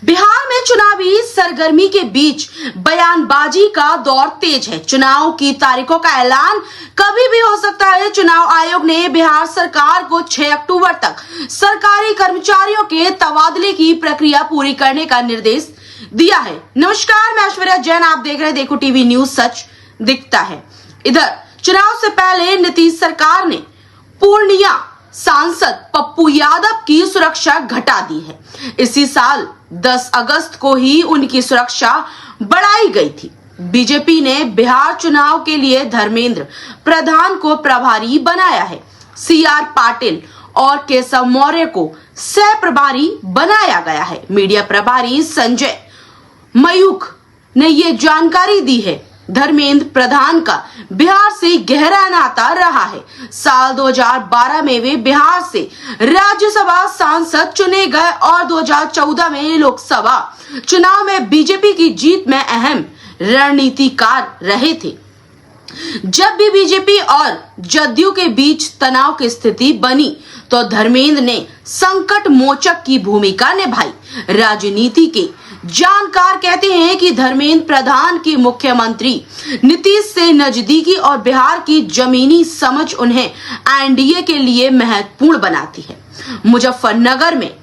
बिहार में चुनावी सरगर्मी के बीच बयानबाजी का दौर तेज है। चुनाव की तारीखों का ऐलान कभी भी हो सकता है। चुनाव आयोग ने बिहार सरकार को 6 अक्टूबर तक सरकारी कर्मचारियों के तबादले की प्रक्रिया पूरी करने का निर्देश दिया है। नमस्कार, मैं ऐश्वर्या जैन, आप देख रहे हैं देखो टीवी न्यूज, सच दिखता है। इधर चुनाव से पहले नीतीश सरकार ने पूर्णिया सांसद पप्पू यादव की सुरक्षा घटा दी है। इसी साल 10 अगस्त को ही उनकी सुरक्षा बढ़ाई गई थी। बीजेपी ने बिहार चुनाव के लिए धर्मेंद्र प्रधान को प्रभारी बनाया है। CR पाटिल और केशव मौर्य को सह प्रभारी बनाया गया है। मीडिया प्रभारी संजय मयूख ने ये जानकारी दी है। धर्मेंद्र प्रधान का बिहार से गहरा नाता रहा है। साल 2012 में वे बिहार से राज्यसभा सांसद चुने गए और 2014 में लोकसभा चुनाव में बीजेपी की जीत में अहम रणनीतिकार रहे थे। जब भी बीजेपी और जदयू के बीच तनाव की स्थिति बनी तो धर्मेंद्र ने संकट मोचक की भूमिका निभाई। राजनीति के जानकार कहते हैं कि धर्मेंद्र प्रधान की मुख्यमंत्री नीतीश से नजदीकी और बिहार की जमीनी समझ उन्हें एनडीए के लिए महत्वपूर्ण बनाती है। मुजफ्फरनगर में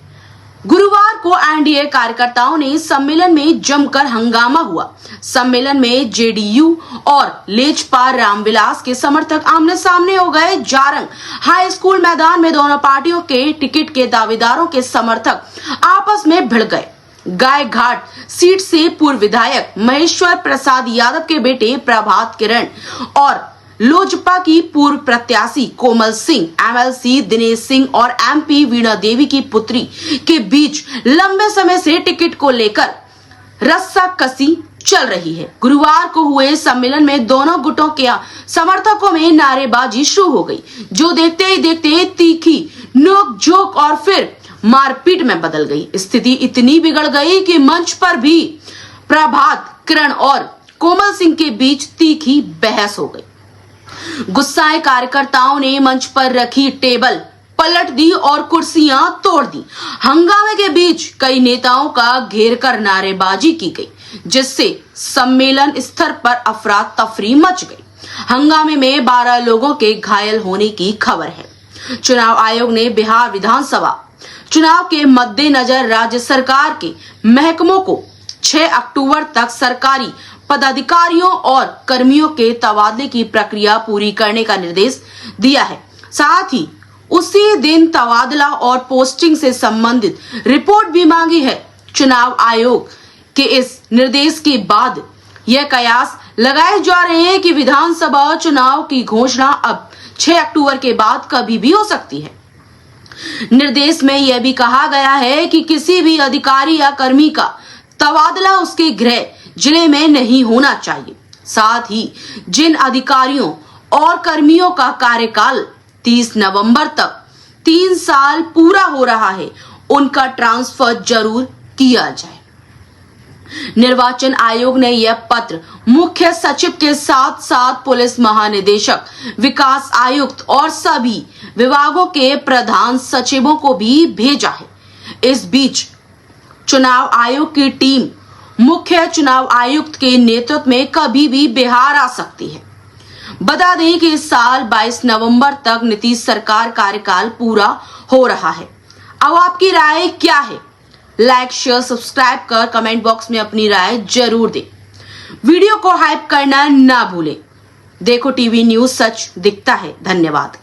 गुरुवार को एनडीए कार्यकर्ताओं ने सम्मेलन में जमकर हंगामा हुआ। सम्मेलन में जेडीयू और लेजपा रामविलास के समर्थक आमने सामने हो गए। जारंग हाई स्कूल मैदान में दोनों पार्टियों के टिकट के दावेदारों के समर्थक आपस में भिड़ गए। गाय घाट सीट से पूर्व विधायक महेश्वर प्रसाद यादव के बेटे प्रभात किरण और लोजपा की पूर्व प्रत्याशी कोमल सिंह, MLC दिनेश सिंह और MP वीणा देवी की पुत्री के बीच लंबे समय से टिकट को लेकर रस्साकसी चल रही है। गुरुवार को हुए सम्मेलन में दोनों गुटों के समर्थकों में नारेबाजी शुरू हो गई, जो देखते ही देखते तीखी नोक-झोंक और फिर मारपीट में बदल गई। स्थिति इतनी बिगड़ गई कि मंच पर भी प्रभात किरण और कोमल सिंह के बीच तीखी बहस हो गई। गुस्साए कार्यकर्ताओं ने मंच पर रखी टेबल पलट दी और कुर्सियां तोड़ दी। हंगामे के बीच कई नेताओं का घेर कर नारेबाजी की गई, जिससे सम्मेलन स्थल पर अफरा तफरी मच गई। हंगामे में 12 लोगों के घायल होने की खबर है। चुनाव आयोग ने बिहार विधानसभा चुनाव के मद्देनजर राज्य सरकार के महकमों को 6 अक्टूबर तक सरकारी पदाधिकारियों और कर्मियों के तबादले की प्रक्रिया पूरी करने का निर्देश दिया है। साथ ही उसी दिन तबादला और पोस्टिंग से संबंधित रिपोर्ट भी मांगी है। चुनाव आयोग के इस निर्देश के बाद यह कयास लगाए जा रहे हैं कि विधानसभा चुनाव की घोषणा अब 6 अक्टूबर के बाद कभी भी हो सकती है। निर्देश में यह भी कहा गया है कि किसी भी अधिकारी या कर्मी का तबादला उसके गृह जिले में नहीं होना चाहिए। साथ ही जिन अधिकारियों और कर्मियों का कार्यकाल 30 नवंबर तक 3 साल पूरा हो रहा है, उनका ट्रांसफर जरूर किया जाए। निर्वाचन आयोग ने यह पत्र मुख्य सचिव के साथ साथ पुलिस महानिदेशक, विकास आयुक्त और सभी विभागों के प्रधान सचिवों को भी भेजा है। इस बीच चुनाव आयोग की टीम मुख्य चुनाव आयुक्त के नेतृत्व में कभी भी बिहार आ सकती है। बता दें कि इस साल 22 नवंबर तक नीतीश सरकार कार्यकाल पूरा हो रहा है। अब आपकी राय क्या है? लाइक, शेयर, सब्सक्राइब कर कमेंट बॉक्स में अपनी राय जरूर दें। वीडियो को हाइप करना ना भूलें। देखो टीवी न्यूज, सच दिखता है। धन्यवाद।